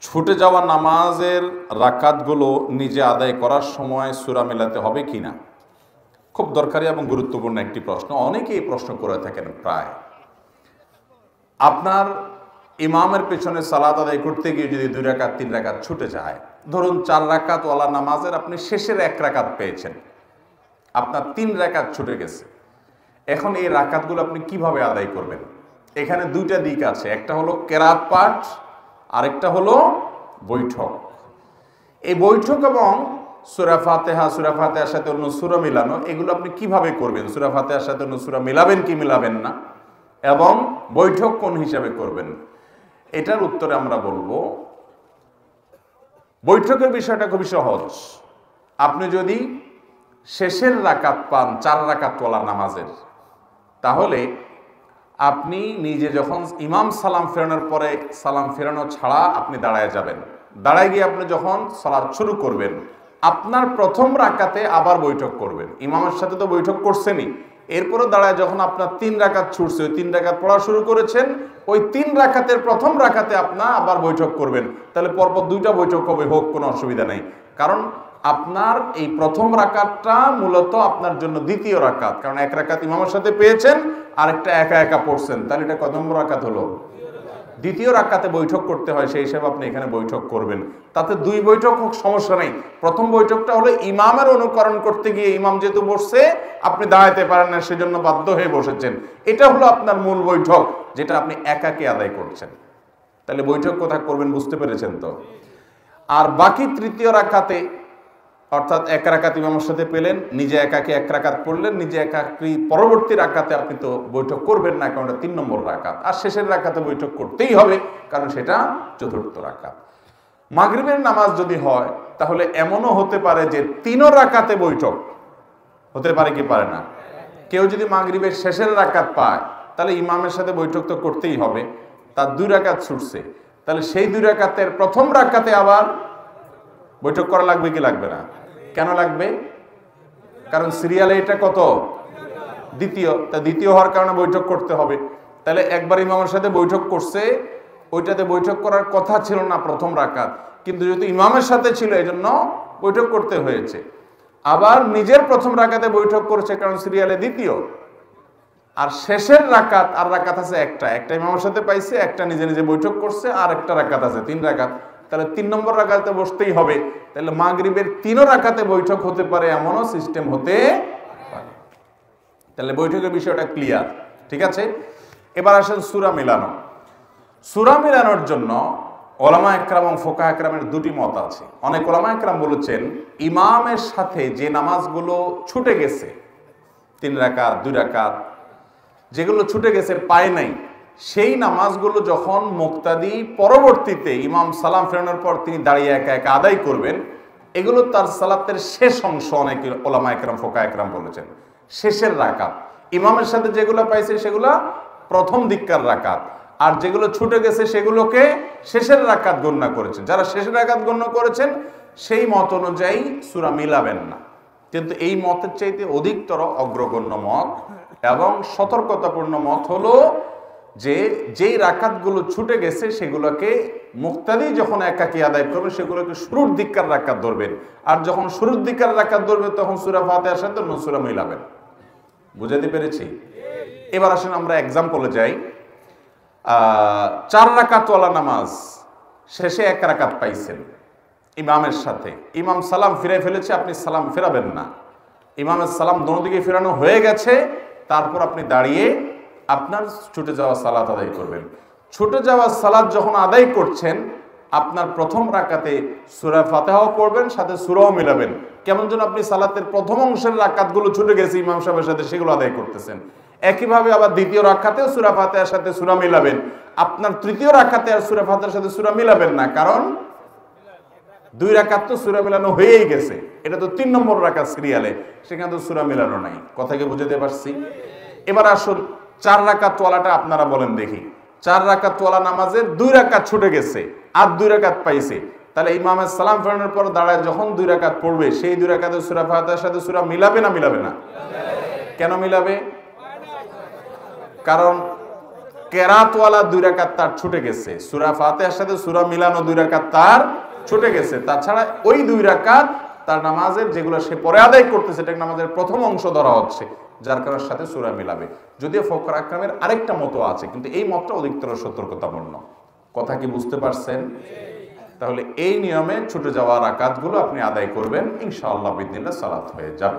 ছুটে যাওয়া নামাজের রাকাতগুলো নিজে আদায় করার সময় সূরা মেলাতে হবে কি না? খুব দরকারি এবং গুরুত্বপূর্ণ একটি প্রশ্ন। অনেকেই প্রশ্ন করে থাকেন। প্রায় আপনার ইমামের পেছনে সালাত আদায় করতে গিয়ে যদি 2 রাকাত 3 রাকাত ছুটে যায়, ধরুন 4 রাকাত ওয়ালা নামাজের আপনি শেষের 1 রাকাত পেয়েছেন, আপনার 3 রাকাত ছুটে গেছে। এখন এই রাকাতগুলো আপনি কিভাবে আদায় করবেন? এখানে 2টা দিক আছে, একটা হলো কেরাত পাঠ, আরেকটা হলো বৈঠক। এই বৈঠক এবং সূরা ফাতিহার সাথে অন্য সূরা মিলানো, এগুলো আপনি কিভাবে করবেন? সূরা ফাতিহার সাথে অন্য সূরা মিলাবেন কি মিলাবেন না, এবং বৈঠক কোন হিসাবে করবেন, এটার উত্তরে আমরা বলবো বৈঠকের বিষয়টা খুবই সহজ। আপনি যদি শেষের রাকাত পান 4 রাকাত ওয়ালা নামাজের, তাহলে আপনি নিজে যখন ইমাম সালাম ফেরানোর পরে সালাম ফেরানো ছাড়া আপনি দাঁড়ায় যাবেন, দাঁড়ায় গিয়ে আপনি যখন সালাত শুরু করবেন, আপনার প্রথম রাকাতে আবার বৈঠক করবেন। ইমামের সাথে তো বৈঠক করছেনই, এরপরে দাঁড়ায় যখন আপনার 3 রাকাত ছুটছে, ওই 3 রাকাত পড়া শুরু করেছেন, ওই 3 রাকাতের প্রথম রাকাতে আপনার আবার বৈঠক করবেন। তাহলে পরপর 2টা বৈঠক হবে, হোক, কোনো অসুবিধা নেই। কারণ আপনার এই প্রথম রাকাতটা মূলত আপনার জন্য দ্বিতীয় রাকাত, কারণ 1 রাকাত ইমামের সাথে পেয়েছেন, আরেকটা একা একা পড়ছেন, তাহলে এটা কত নম্বর রাকাত হলো? দ্বিতীয় রাকাতে বৈঠক করতে হয়, সেই হিসাবে আপনি এখানে বৈঠক করবেন। তাতে 2 বৈঠক হোক, সমস্যা নেই। প্রথম বৈঠকটা হলো ইমামের অনুকরণ করতে গিয়ে, ইমাম যেহেতু বসছে আপনি দাঁড়াইতে পারেন না, সেজন্য বাধ্য হয়ে বসেছেন, এটা হলো আপনার মূল বৈঠক, যেটা আপনি একাকে আদায় করছেন। তাহলে বৈঠক কোথায় করবেন বুঝতে পেরেছেন তো? আর বাকি তৃতীয় রাকাতে, অর্থাৎ 1 রাকাত ইমামের সাথে পেলেন, নিজে একাকে 1 রাকাত পড়লেন, নিজে একাকি পরবর্তী রাকাতে আপনি তো বৈঠক করবেন না, কারণ 3 নম্বর রাকাত। আর শেষের রাকাতে বৈঠক করতেই হবে, কারণ সেটা 4র্থ রাকাত। মাগরিবের নামাজ যদি হয়, তাহলে এমনও হতে পারে যে 3 রাকাতে বৈঠক হতে পারে কি পারে না? কেউ যদি মাগরিবের শেষের রাকাত পায়, তাহলে ইমামের সাথে বৈঠক তো করতেই হবে। তার 2 রাকাত ছুটছে, তাহলে সেই 2 রাকাতের প্রথম রাকাতে আবার বৈঠক করা লাগবে কি লাগবে না? কেন লাগবে? কারণ সিরিয়ালে এটা কত? দ্বিতীয়। তা দ্বিতীয় হওয়ার কারণে বৈঠক করতে হবে। তাহলে একবার ইমামের সাথে বৈঠক করছে, ওইটাতে বৈঠক করার কথা ছিল না প্রথম রাকাত, কিন্তু যেহেতু ইমামের সাথে ছিল এই জন্য বৈঠক করতে হয়েছে। আবার নিজের প্রথম রাকাতে বৈঠক করছে, কারণ সিরিয়ালে দ্বিতীয়। আর শেষের রাকাত, আর রাকাত আছে একটা ইমামের সাথে পাইছে, একটা নিজে নিজে বৈঠক করছে, আর একটা রাকাত আছে 3 রাকাত। তাহলে 3 নম্বর রাকাতে বসতেই হবে। তাহলে মাগরিবের 3 রাকাতে বৈঠক হতে পারে, এমনও সিস্টেম হতে পারে। তাহলে বৈঠকের বিষয়টা ক্লিয়ার, ঠিক আছে? এবার আসেন সূরা মিলানো। সূরা মিলানোর জন্য ওলামা একরাম এবং ফোকাহ একরামের 2টি মত আছে। অনেক ওলামা একরাম বলেছেন, ইমামের সাথে যে নামাজগুলো ছুটে গেছে, 3 রাকাত 2 রাকাত, যেগুলো ছুটে গেছে, পায় নাই, সেই নামাজগুলো যখন মুক্তাদি পরবর্তীতে ইমাম সালাম ফেরানোর পর তিনি দাঁড়িয়ে একা একা আদায় করবেন, এগুলো তার সালাতের শেষ অংশ। অনেক ওলামা একরাম ফোকাহ একরাম বলেছেন শেষের রাকাত। ইমামের সাথে যেগুলো পাইছে সেগুলো প্রথম দিককার রাকাত, আর যেগুলো ছুটে গেছে সেগুলোকে শেষের রাকাত গণ্য করেছেন। যারা শেষের রাকাত গণ্য করেছেন সেই মত অনুযায়ী সূরা মিলাবেন না। কিন্তু এই মতের চাইতে অধিকতর অগ্রগণ্য মত এবং সতর্কতাপূর্ণ মত হলো যে যেই রাকাতগুলো ছুটে গেছে সেগুলোকে মুক্তাদি যখন একাকি আদায় করবেন, সেগুলোকে শুরুর দিককার রাকাত ধরবেন। আর যখন শুরুর দিককার রাকাত ধরবেন, তখন সূরা ফাতিহার সাথে অন্য সূরা মিলাবেন। বুঝাতে পেরেছি? এবার আসেন আমরা এক্সাম্পলে যাই। 4 রাকাত ওয়ালা নামাজ, শেষে 1 রাকাত পাইছেন ইমামের সাথে, ইমাম সালাম ফিরে ফেলেছে, আপনি সালাম ফেরাবেন না। ইমামের সালাম দোনোদিকে ফেরানো হয়ে গেছে, তারপর আপনি দাঁড়িয়ে আপনার ছুটে যাওয়া সালাত আদায় করবেন। ছুটে যাওয়া সালাত যখন আদায় করছেন, আপনার প্রথম রাকাতে সূরা ফাতিহাও পড়বেন, সাথে সূরাও মিলাবেন। কেমন যেন আপনি সালাতের প্রথম অংশের রাকাতগুলো ছুটে গেছে ইমাম সাহেবের সাথে, সেগুলো আদায় করতেছেন। একইভাবে আবার দ্বিতীয় রাকাতেও সূরা ফাতিহার সাথে সূরা মিলাবেন। আপনার তৃতীয় রাকাতে আর সূরা ফাতিহার সাথে সূরা মিলাবেন না, কারণ 2 রাকাত তো সূরা মিলানো হয়েই গেছে। এটা তো 3 নম্বর রাকাত সিরিয়ালে, সেখানে তো সূরা মিলানো নাই। কথাকে বুঝাতে পারছি? এবার আসুন 4 রাকাত ওয়ালাটা আপনারা বলেন দেখি। 4 রাকাত ওয়ালা নামাজের 2 রাকাত ছুটে গেছে, আর 2 রাকাত পাইছে। তাহলে ইমামের সালাম ফেরানোর পর দাঁড়ায় যখন 2 রাকাত পড়বে, সেই 2 রাকাতে সূরা ফাতিহার সাথে সূরা মিলাবে না মিলাবে না? কেন মিলাবে? কেরাতওয়ালা 2 রাকাত তার ছুটে গেছে, সূরা ফাতিহার সাথে সূরা মিলানো 2 রাকাত তার ছুটে গেছে, তাছাড়া ওই 2 রাকাত তার নামাজের যেগুলো সে পরে আদায় করতেছে এটা নামাজের প্রথম অংশ ধরা হচ্ছে, যার কারণের সাথে সূরা মিলাবে। যদিও ফকর আকরামের আরেকটা মত আছে, কিন্তু এই মতটা অধিকতর সতর্কতাপূর্ণ। কথা কি বুঝতে পারছেন? তাহলে এই নিয়মে ছুটে যাওয়া রাকাতগুলো আপনি আদায় করবেন, ইনশাআল্লাহ বিদিনিল্লাহ সালাত হয়ে যাবে।